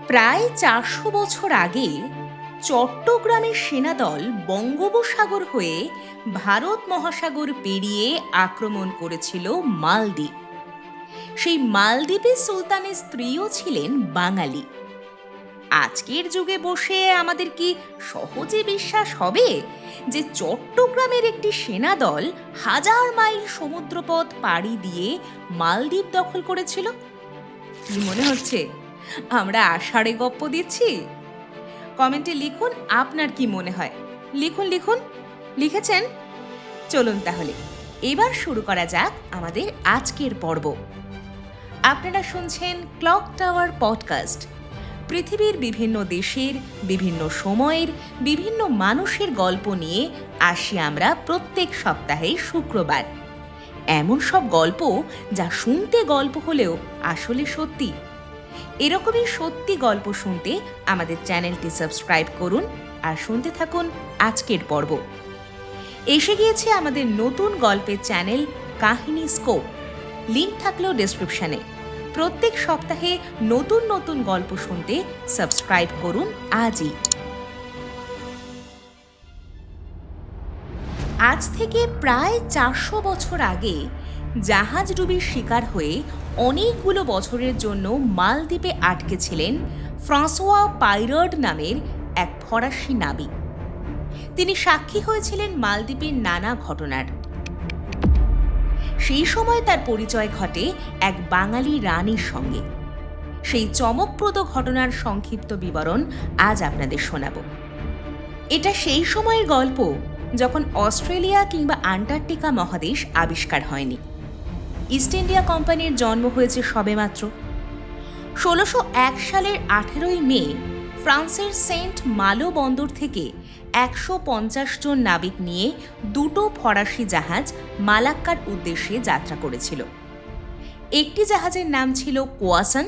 প্রায় ৪০০ বছর আগে চট্টগ্রামের সেনাদল বঙ্গোপসাগর হয়ে ভারত মহাসাগর পেরিয়ে আক্রমণ করেছিল মালদ্বীপ। সেই মালদ্বীপের সুলতানের স্ত্রীও ছিলেন বাঙালি। আজকের যুগে বসে আমাদের কি সহজে বিশ্বাস হবে যে চট্টগ্রামের একটি সেনাদল হাজার মাইল সমুদ্রপথ পাড়ি দিয়ে মালদ্বীপ দখল করেছিল? কি মনে হচ্ছে আমরা আষাঢ়ে গপ্প দিচ্ছি? কমেন্টে লিখুন আপনার কি মনে হয়। লিখুন লিখুন। লিখেছেন? চলুন তাহলে এবার শুরু করা যাক আমাদের আজকের পর্ব। আপনারা শুনছেন ক্লক টাওয়ার পডকাস্ট। পৃথিবীর বিভিন্ন দেশের বিভিন্ন সময়ের বিভিন্ন মানুষের গল্প নিয়ে আসি আমরা প্রত্যেক সপ্তাহে শুক্রবার। এমন সব গল্প যা শুনতে গল্প হলেও আসলে সত্যি। এরকমই সত্যি গল্প শুনতে আমাদের চ্যানেলটি সাবস্ক্রাইব করুন আর শুনতে থাকুন আজকের পর্ব। এসে গিয়েছে আমাদের নতুন গল্পের চ্যানেল কাহিনী স্কোপ। লিংক থাকলেও ডেসক্রিপশনে। প্রত্যেক সপ্তাহে নতুন নতুন গল্প শুনতে সাবস্ক্রাইব করুন আজই। আজ থেকে প্রায় ৪০০ বছর আগে জাহাজডুবির শিকার হয়ে অনেকগুলো বছরের জন্য মালদ্বীপে আটকে ছিলেন ফ্রাঁসোয়া পাইরার্ড নামের এক ফরাসি নাবিক। তিনি সাক্ষী হয়েছিলেন মালদ্বীপের নানা ঘটনার। সেই সময় তার পরিচয় ঘটে এক বাঙালি রানীর সঙ্গে। সেই চমকপ্রদ ঘটনার সংক্ষিপ্ত বিবরণ আজ আপনাদের শোনাব। এটা সেই সময়ের গল্প যখন অস্ট্রেলিয়া কিংবা আন্টার্কটিকা মহাদেশ আবিষ্কার হয়নি। ইস্ট ইন্ডিয়া কোম্পানির জন্ম হয়েছে সবেমাত্র। ১৬০১ সালের ১৮ই মে ফ্রান্সের সেন্ট মালো বন্দর থেকে ১৫০ জন নাবিক নিয়ে দুটো ফরাসি জাহাজ মালাক্কার উদ্দেশ্যে যাত্রা করেছিল। একটি জাহাজের নাম ছিল কোয়াসান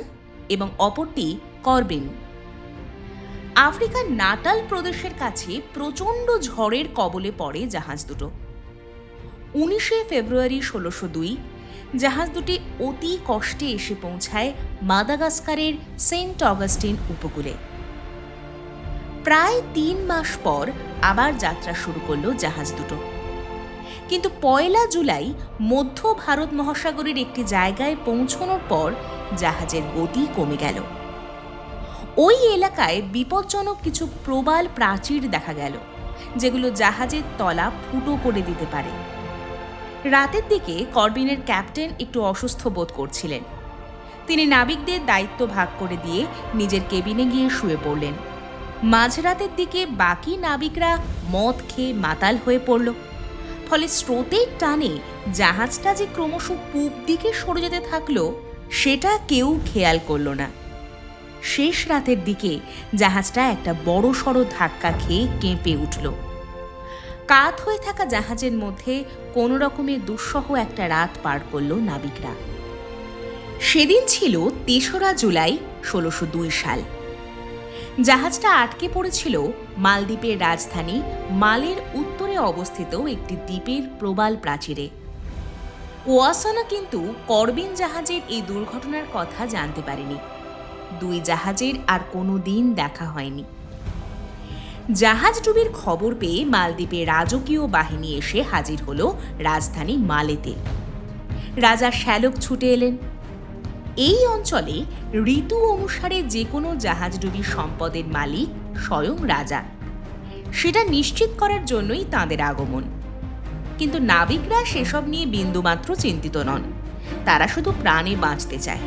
এবং অপরটি করবিন। আফ্রিকার নাটাল প্রদেশের কাছে প্রচণ্ড ঝড়ের কবলে পড়ে জাহাজ দুটো। ১৯শে ফেব্রুয়ারি ১৬০২ জাহাজ দুটি অতি কষ্টে এসে পৌঁছায় মাদাগাস্কারের সেন্ট অগাস্টিন উপকূলে। প্রায় ৩ মাস পর আবার যাত্রা শুরু করলো জাহাজ দুটো। কিন্তু ১ জুলাই মধ্য ভারত মহাসাগরের একটি জায়গায় পৌঁছানোর পর জাহাজের গতি কমে গেল। ওই এলাকায় বিপজ্জনক কিছু প্রবাল প্রাচীর দেখা গেল, যেগুলো জাহাজের তলা ফুটো করে দিতে পারে। রাতের দিকে করবিনের ক্যাপ্টেন একটু অসুস্থ বোধ করছিলেন। তিনি নাবিকদের দায়িত্ব ভাগ করে দিয়ে নিজের কেবিনে গিয়ে শুয়ে পড়লেন। মাঝরাতের দিকে বাকি নাবিকরা মদ খেয়ে মাতাল হয়ে পড়ল। ফলে স্রোতের টানে জাহাজটা যে ক্রমশ পূব দিকে সরে যেতে থাকলো সেটা কেউ খেয়াল করল না। শেষ রাতের দিকে জাহাজটা একটা বড়সড় ধাক্কা খেয়ে কেঁপে উঠল। কাত হয়ে থাকা জাহাজের মধ্যে কোনো রকমে দুঃসহ একটা রাত পার করল নাবিকরা। সেদিন ছিল ৩রা জুলাই ১৬০২ সাল। জাহাজটা আটকে পড়েছিল মালদ্বীপের রাজধানী মালের উত্তরে অবস্থিত একটি দ্বীপের প্রবাল প্রাচীরে। কোয়াসানা কিন্তু করবিন জাহাজের এই দুর্ঘটনার কথা জানতে পারেনি। দুই জাহাজের আর কোনো দিন দেখা হয়নি। জাহাজ ডুবির খবর পেয়ে মালদ্বীপের রাজকীয় বাহিনী এসে হাজির হলো রাজধানী মালেতে। রাজা শ্যালক ছুটে এলেন। এই অঞ্চলে ঋতু অনুসারে যে কোনো জাহাজডুবির সম্পদের মালিক স্বয়ং রাজা। সেটা নিশ্চিত করার জন্যই তাঁদের আগমন। কিন্তু নাবিকরা সেসব নিয়ে বিন্দুমাত্র চিন্তিত নন। তারা শুধু প্রাণে বাঁচতে চায়।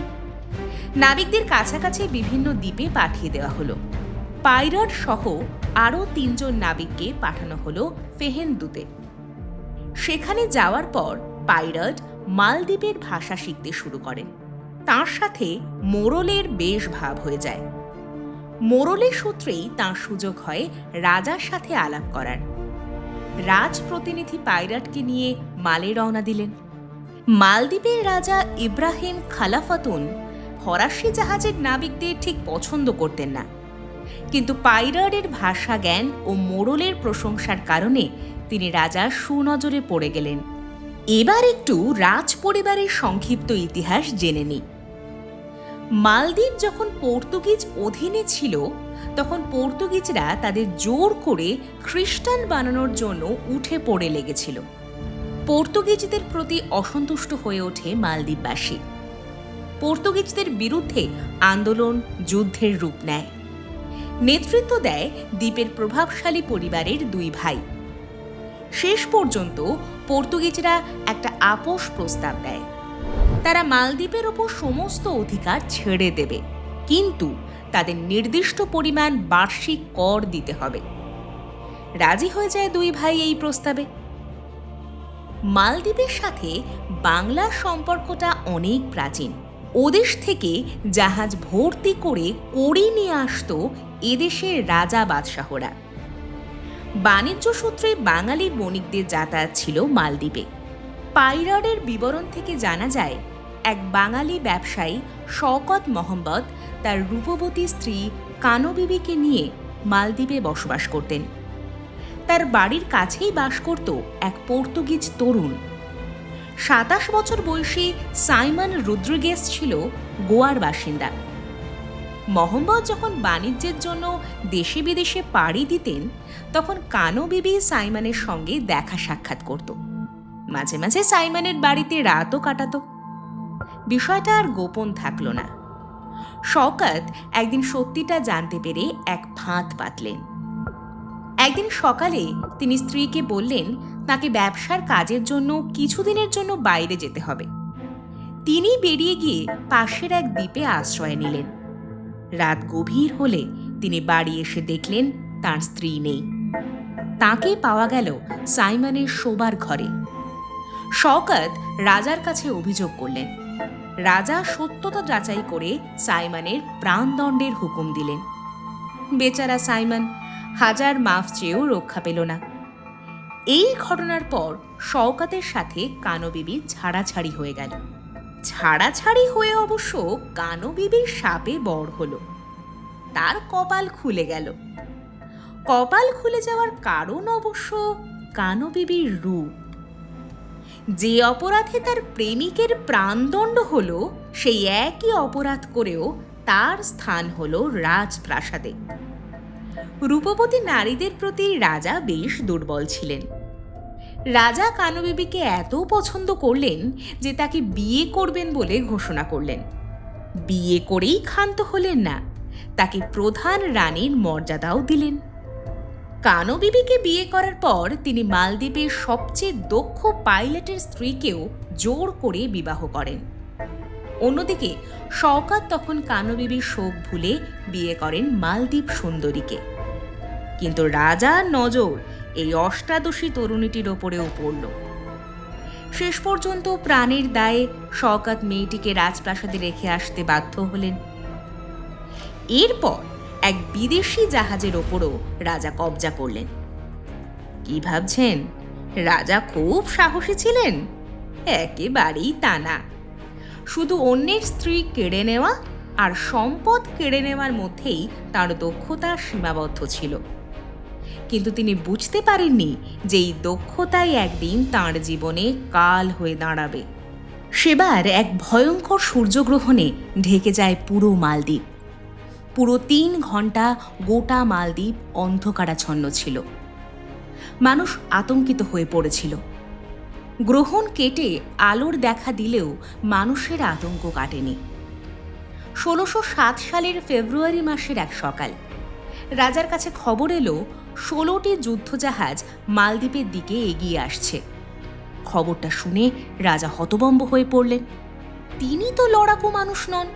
নাবিকদের কাছাকাছি বিভিন্ন দ্বীপে পাঠিয়ে দেওয়া হলো। পাইরাট সহ আরও ৩ জন নাবিককে পাঠানো হলো ফেহেন্দুতে। সেখানে যাওয়ার পর পাইরাট মালদ্বীপের ভাষা শিখতে শুরু করেন। তাঁর সাথে মোরলের বেশ ভাব হয়ে যায়। মোরলের সূত্রেই তাঁর সুযোগ হয় রাজার সাথে আলাপ করার। রাজ প্রতিনিধি পাইরাটকে নিয়ে মালে রওনা দিলেন। মালদ্বীপের রাজা ইব্রাহিম খালাফাতুন ফরাসি জাহাজের নাবিকদের ঠিক পছন্দ করতেন না। কিন্তু পাইরাটের ভাষা জ্ঞান ও মোরলের প্রশংসার কারণে তিনি রাজার সুনজরে পড়ে গেলেন। এবার একটু রাজ পরিবারের সংক্ষিপ্ত ইতিহাস জেনে নিই। মালদ্বীপ যখন পর্তুগিজ অধীনে ছিল তখন পর্তুগিজরা তাদের জোর করে খ্রিস্টান বানানোর জন্য উঠে পড়ে লেগেছিল। পর্তুগিজদের প্রতি অসন্তুষ্ট হয়ে ওঠে মালদ্বীপবাসী। পর্তুগিজদের বিরুদ্ধে আন্দোলন যুদ্ধের রূপ নেয়। নেতৃত্ব দেয় দ্বীপের প্রভাবশালী পরিবারের দুই ভাই। শেষ পর্যন্ত পর্তুগিজরা একটা আপোষ প্রস্তাব দেয়। তারা মালদ্বীপের ওপর সমস্ত অধিকার ছেড়ে দেবে, কিন্তু তাদের নির্দিষ্ট পরিমাণ বার্ষিক কর দিতে হবে। রাজি হয়ে যায় দুই ভাই এই প্রস্তাবে। মালদ্বীপের সাথে বাংলার সম্পর্কটা অনেক প্রাচীন। ওদেশ থেকে জাহাজ ভর্তি করে কড়ি নিয়ে আসতো এদেশের রাজা বাদশাহরা। বাণিজ্য সূত্রে বাঙালি বণিকদের যাতায়াত ছিল মালদ্বীপে। পাইরাডের বিবরণ থেকে জানা যায়, এক বাঙালি ব্যবসায়ী শওকত মোহাম্মদ তার রূপবতী স্ত্রী কানো বিবিকে নিয়ে মালদ্বীপে বসবাস করতেন। তার বাড়ির কাছেই বাস করত এক পর্তুগিজ তরুণ। 27 বছর বয়সী সাইমন রদ্রিগেজ ছিল গোয়ার বাসিন্দা। মোহাম্মদ যখন বাণিজ্যের জন্য দেশে বিদেশে পাড়ি দিতেন তখন কানো বিবি সাইমনের সঙ্গে দেখা সাক্ষাৎ করত। মাঝে মাঝে সাইমনের বাড়িতে রাতও কাটাতো। বিষয়টা আর গোপন থাকল না। শওকত একদিন সত্যিটা জানতে পেরে এক ফাঁদ পাতলেন। একদিন সকালে তিনি স্ত্রীকে বললেন তাকে ব্যবসার কাজের জন্য কিছুদিনের জন্য বাইরে যেতে হবে। তিনি বেরিয়ে গিয়ে পাশের এক দ্বীপে আশ্রয় নিলেন। রাত গভীর হলে তিনি বাড়ি এসে দেখলেন তার স্ত্রী নেই। তাকে পাওয়া গেল সাইমনের শোবার ঘরে। শওকত রাজার কাছে অভিযোগ করলেন। রাজা সত্যতা যাচাই করে সাইমনের প্রাণদণ্ডের হুকুম দিলেন। বেচারা সাইমন হাজার মাফ চেয়েও রক্ষা পেল না। এই ঘটনার পর শওকতের সাথে কানো বিবির ছাড়াছাড়ি হয়ে গেল। ছাড়াছাড়ি হয়ে অবশ্য কানো বিবির শাপে বড় হলো। তার কপাল খুলে গেল। কপাল খুলে যাওয়ার কারণ অবশ্য কানো বিবির রূপ। যে অপরাধে তার প্রেমিকের প্রাণদণ্ড হলো, সেই একই অপরাধ করেও তার স্থান হলো রাজপ্রাসাদে। রূপবতী নারীদের প্রতি রাজা বেশ দুর্বল ছিলেন। রাজা কানো বিবিকে এত পছন্দ করলেন যে তাকে বিয়ে করবেন বলে ঘোষণা করলেন। বিয়ে করেই ক্ষান্ত হলেন না, তাকে প্রধান রানীর মর্যাদাও দিলেন। কানো বিবিকে বিয়ে করার পর তিনি মালদ্বীপের সবচেয়ে দক্ষ পাইলটের স্ত্রীকেও জোর করে বিবাহ করেন। অন্যদিকে শওকত তখন কানো বিবির শোক ভুলে বিয়ে করেন মালদ্বীপ সুন্দরীকে। কিন্তু রাজার নজর এই অষ্টাদশী তরুণীটির ওপরেও পড়ল। শেষ পর্যন্ত প্রাণের দায়ে শওকত মেয়েটিকে রাজপ্রাসাদে রেখে আসতে বাধ্য হলেন। এরপর এক বিদেশি জাহাজের ওপরও রাজা কবজা করলেন। কি ভাবছেন রাজা খুব সাহসী ছিলেন? একেবারেই তা না। শুধু অন্যের স্ত্রী কেড়ে নেওয়া আর সম্পদ কেড়ে নেওয়ার মধ্যেই তার দক্ষতা সীমাবদ্ধ ছিল। কিন্তু তিনি বুঝতে পারেননি যে এই দক্ষতাই একদিন তাঁর জীবনে কাল হয়ে দাঁড়াবে। সেবার এক ভয়ঙ্কর সূর্যগ্রহণে ঢেকে যায় পুরো মালদ্বীপ। পুরো 3 ঘন্টা গোটা মালদ্বীপ অন্ধকারাচ্ছন্ন ছিল। মানুষ আতঙ্কিত হয়ে পড়েছিল। গ্রহণ কেটে আলোর দেখা দিলেও মানুষের আতঙ্ক কাটেনি। 1607 সালের ফেব্রুয়ারি মাসের এক সকাল রাজার কাছে খবর এলো 16টি যুদ্ধজাহাজ মালদ্বীপের দিকে এগিয়ে আসছে। খবরটা শুনে রাজা হতভম্ব হয়ে পড়লেন। তিনি তো লড়াকু মানুষ নন,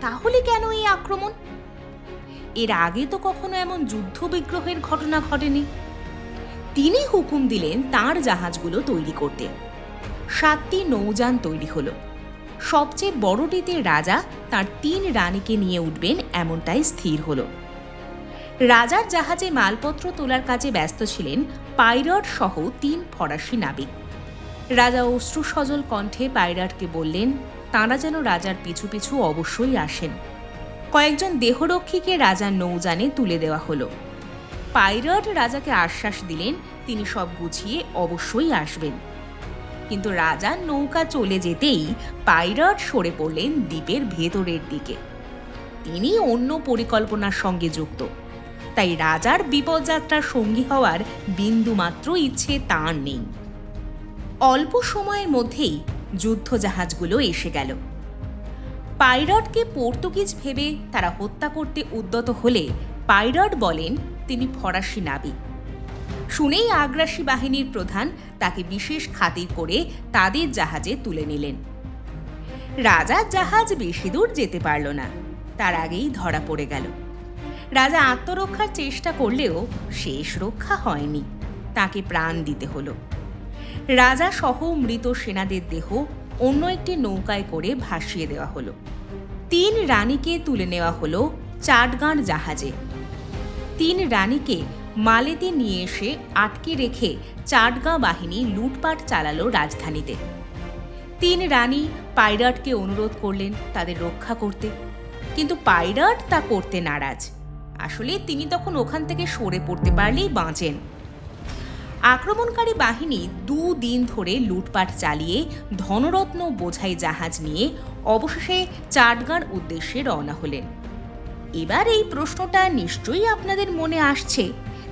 তাহলে কেন এই আক্রমণ? এর আগে তো কখনো এমন যুদ্ধ বিগ্রহের ঘটনা ঘটেনি। তিনি হুকুম দিলেন তাঁর জাহাজগুলো তৈরি করতে। 7টি নৌযান তৈরি হলো। সবচেয়ে বড়টিতে রাজা তার 3 রানীকে নিয়ে উঠবেন এমনটাই স্থির হলো। রাজার জাহাজে মালপত্র তোলার কাজে ব্যস্ত ছিলেন পাইরট সহ 3 ফরাসি নাবিক। রাজা অশ্রুসজল কণ্ঠে পাইরটকে বললেন তাঁরা যেন রাজার পিছু পিছু অবশ্যই আসেন। কয়েকজন দেহরক্ষীকে রাজার নৌযানে তুলে দেওয়া হলো। পাইরট রাজাকে আশ্বাস দিলেন তিনি সব গুছিয়ে অবশ্যই আসবেন। কিন্তু রাজার নৌকা চলে যেতেই পাইরট সরে পড়লেন দ্বীপের ভেতরের দিকে। তিনি অন্য পরিকল্পনার সঙ্গে যুক্ত। তাই রাজার বিপদযাত্রার সঙ্গী হওয়ার বিন্দুমাত্র ইচ্ছে তাঁর নেই। অল্প সময়ের মধ্যেই যুদ্ধজাহাজগুলো এসে গেল। পাইলটকে পর্তুগিজ ভেবে তারা হত্যা করতে উদ্যত হলে পাইলট বলেন তিনি ফরাসি নাবিক। শুনেই আগ্রাসী বাহিনীর প্রধান তাকে বিশেষ খাতির করে তাদের জাহাজে তুলে নিলেন। রাজার জাহাজ বেশি দূর যেতে পারল না, তার আগেই ধরা পড়ে গেল। রাজা আত্মরক্ষার চেষ্টা করলেও শেষ রক্ষা হয়নি, তাকে প্রাণ দিতে হলো। রাজা সহ মৃত সেনাদের দেহ অন্য একটি নৌকায় করে ভাসিয়ে দেওয়া হলো। 3 রানীকে তুলে নেওয়া হলো চাটগাঁড় জাহাজে। 3 রানীকে মালেতে নিয়ে এসে আটকে রেখে চাটগাঁ বাহিনী লুটপাট চালালো রাজধানীতে। 3 রানী পাইলটকে অনুরোধ করলেন তাদের রক্ষা করতে, কিন্তু পাইলট তা করতে নারাজ। আসলে তিনি তখন ওখান থেকে সরে পড়তে পারলেই বাঁচেন। আক্রমণকারী বাহিনী 2 দিন ধরে লুটপাট চালিয়ে ধনরত্ন বোঝাই জাহাজ নিয়ে অবশেষে চাটগাঁর উদ্দেশ্যে রওনা হলেন। এবার এই প্রশ্নটা নিশ্চয়ই আপনাদের মনে আসছে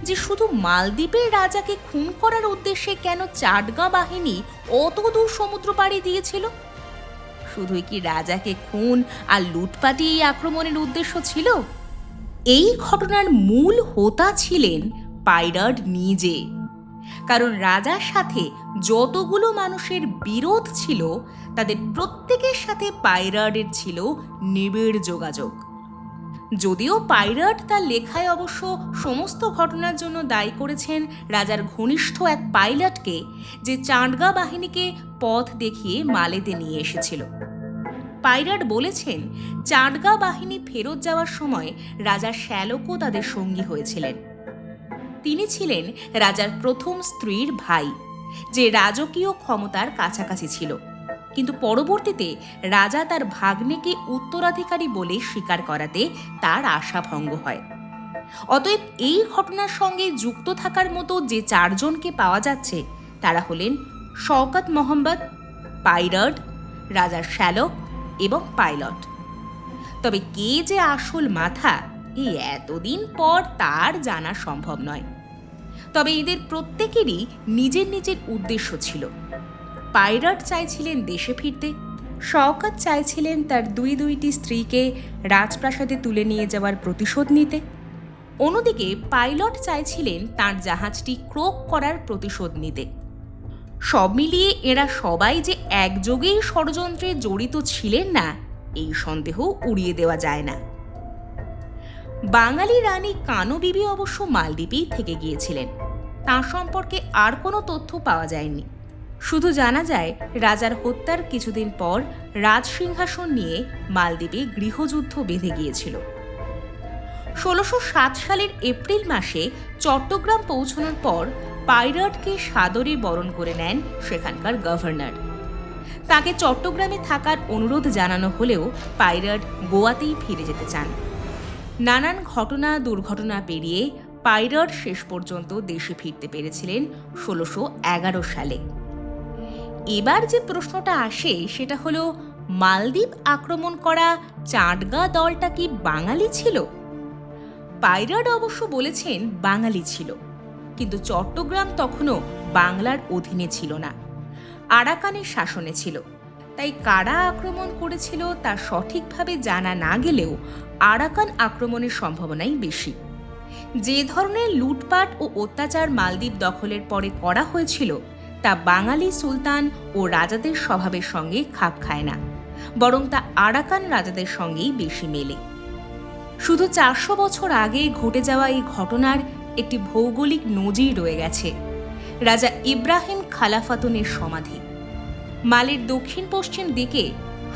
যে শুধু মালদ্বীপের রাজাকে খুন করার উদ্দেশ্যে কেন চাটগাঁ বাহিনী অত দূর সমুদ্র পাড়ি দিয়েছিল? শুধুই কি রাজাকে খুন আর লুটপাটি এই আক্রমণের উদ্দেশ্য ছিল? এই ঘটনার মূল হোতা ছিলেন পাইলট নিজে। কারণ রাজার সাথে যতগুলো মানুষের বিরোধ ছিল তাদের প্রত্যেকের সাথে পাইলটের ছিল নিবিড় যোগাযোগ। যদিও পাইলট তার লেখায় অবশ্য সমস্ত ঘটনার জন্য দায়ী করেছেন রাজার ঘনিষ্ঠ এক পাইলটকে, যে চাটগাঁ বাহিনীকে পথ দেখিয়ে মালেতে নিয়ে এসেছিল। পাইলট বলেছেন চাটগাঁ বাহিনী ফেরত যাওয়ার সময় রাজার শ্যালকও তাদের সঙ্গী হয়েছিলেন। তিনি ছিলেন রাজার প্রথম স্ত্রীর ভাই, যে রাজকীয় ক্ষমতার কাছাকাছি ছিল, কিন্তু পরবর্তীতে রাজা তার ভাগ্নেকে উত্তরাধিকারী বলে স্বীকার করাতে তার আশা ভঙ্গ হয়। অতএব এই ঘটনার সঙ্গে যুক্ত থাকার মতো যে 4 জনকে পাওয়া যাচ্ছে তারা হলেন শওকত মোহাম্মদ, পাইলট, রাজার শ্যালক এবং পাইলট। তবে কে যে আসল মাথা এই এতদিন পর তার জানা সম্ভব নয়। তবে এদের প্রত্যেকেরই নিজের নিজের উদ্দেশ্য ছিল। পাইলট চাইছিলেন দেশে ফিরতে, শওকত চাইছিলেন তার 2টি স্ত্রীকে রাজপ্রাসাদে তুলে নিয়ে যাওয়ার প্রতিশোধ নিতে। অন্যদিকে পাইলট চাইছিলেন তার জাহাজটি ক্রোক করার প্রতিশোধ নিতে। সব মিলিয়ে এরা সবাই যে একযোগেই ষড়যন্ত্রে জড়িত ছিলেন না এই সন্দেহ উড়িয়ে দেওয়া যায় না। বাঙালি রানী কানু বিবি অবশ্য মালদ্বীপেই থেকে গিয়েছিলেন। তাঁর সম্পর্কে আর কোনো তথ্য পাওয়া যায়নি। শুধু জানা যায় রাজার হত্যার কিছুদিন পর রাজসিংহাসন নিয়ে মালদ্বীপে গৃহযুদ্ধ বেঁধে গিয়েছিল। 1607 সালের এপ্রিল মাসে চট্টগ্রাম পৌঁছানোর পর পাইলটকে সাদরে বরণ করে নেন সেখানকার গভর্নর। তাকে চট্টগ্রামে থাকার অনুরোধ জানানো হলেও পাইলট গোয়াতেই ফিরে যেতে চান। নানান ঘটনা দুর্ঘটনা পেরিয়ে পাইলট শেষ পর্যন্ত দেশে ফিরতে পেরেছিলেন 1611 সালে। এবার যে প্রশ্নটা আসে সেটা হলো, মালদ্বীপ আক্রমণ করা চাটগাঁ দলটা কি বাঙালি ছিল? পাইলট অবশ্য বলেছেন বাঙালি ছিল, কিন্তু চট্টগ্রাম তখনও বাংলার অধীনে ছিল না, আরাকানের শাসনে ছিল। তাই কারা আক্রমণ করেছিল তা সঠিকভাবে জানা না গেলেও আরাকান আক্রমণের সম্ভাবনাই বেশি। যে ধরনের লুটপাট ও অত্যাচার মালদ্বীপ দখলের পরে করা হয়েছিল তা বাঙালি সুলতান ও রাজাদের স্বভাবের সঙ্গে খাপ খায় না, বরং তা আরাকান রাজাদের সঙ্গেই বেশি মেলে। শুধু 400 বছর আগে ঘটে যাওয়া এই ঘটনার একটি ভৌগোলিক নজির রয়ে গেছে, রাজা ইব্রাহিম খালাফাতুনের সমাধি। মালের দক্ষিণ পশ্চিম দিকে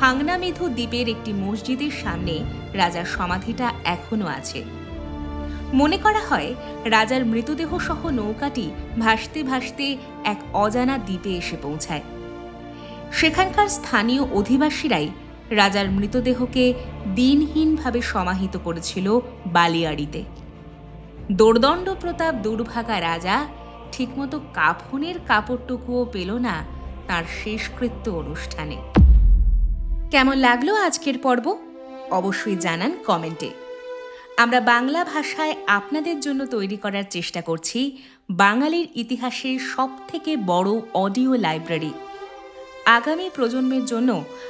হাংনামেধু দ্বীপের একটি মসজিদের সামনে রাজার সমাধিটা এখনও আছে। মনে করা হয় রাজার মৃতদেহ সহ নৌকাটি ভাসতে ভাসতে এক অজানা দ্বীপে এসে পৌঁছায়। সেখানকার স্থানীয় অধিবাসীরাই রাজার মৃতদেহকে দিনহীনভাবে সমাহিত করেছিল বালিয়াড়িতে। দোর্দণ্ড প্রতাপ দুর্ভাগা রাজা ঠিকমতো কাফনের কাপড়টুকুও পেল না তাঁর শেষকৃত্য অনুষ্ঠানে। কেমন লাগলো আজকের পর্ব? অবশ্যই জানান কমেন্টে। আমরা বাংলা ভাষায় আপনাদের জন্য তৈরি করার চেষ্টা করছি বাঙালির ইতিহাসের সবথেকে বড় অডিও লাইব্রেরি। আগামী প্রজন্মের জন্য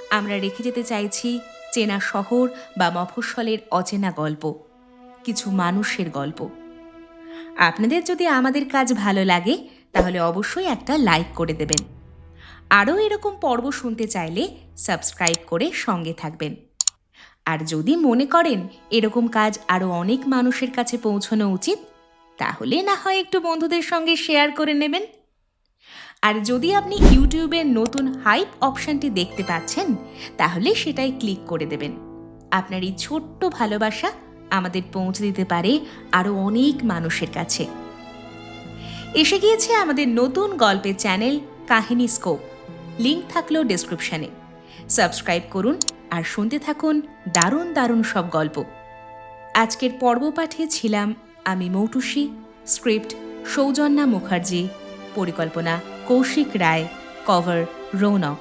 আমরা রেখে যেতে চাইছি চেনা শহর বা মফস্বলের অচেনা গল্প, কিছু মানুষের গল্প। আপনাদের যদি আমাদের কাজ ভালো লাগে তাহলে অবশ্যই একটা লাইক করে দেবেন। আরও এরকম পর্ব শুনতে চাইলে সাবস্ক্রাইব করে সঙ্গে থাকবেন। আর যদি মনে করেন এরকম কাজ আরও অনেক মানুষের কাছে পৌঁছানো উচিত, তাহলে না হয় একটু বন্ধুদের সঙ্গে শেয়ার করে নেবেন। আর যদি আপনি ইউটিউবের নতুন হাইপ অপশানটি দেখতে পাচ্ছেন, তাহলে সেটাই ক্লিক করে দেবেন। আপনার এই ছোট্ট ভালোবাসা আমাদের পৌঁছে দিতে পারে আরও অনেক মানুষের কাছে। এসে গিয়েছে আমাদের নতুন গল্পের চ্যানেল কাহিনী স্কোপ, লিঙ্ক থাকলো ডেসক্রিপশানে। সাবস্ক্রাইব করুন আর শুনতে থাকুন দারুণ দারুণ সব গল্প। আজকের পর্ব পাঠে ছিলাম আমি মৌটুসী, স্ক্রিপ্ট সৌজন্যা মুখার্জি, পরিকল্পনা কৌশিক রায়, কভার রৌনক।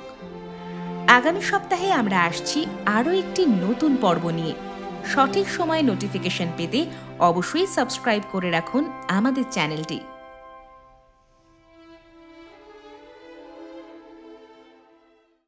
আগামী সপ্তাহে আমরা আসছি আরও একটি নতুন পর্ব নিয়ে। সঠিক সময়ে নোটিফিকেশন পেতে অবশ্যই সাবস্ক্রাইব করে রাখুন আমাদের চ্যানেলটি।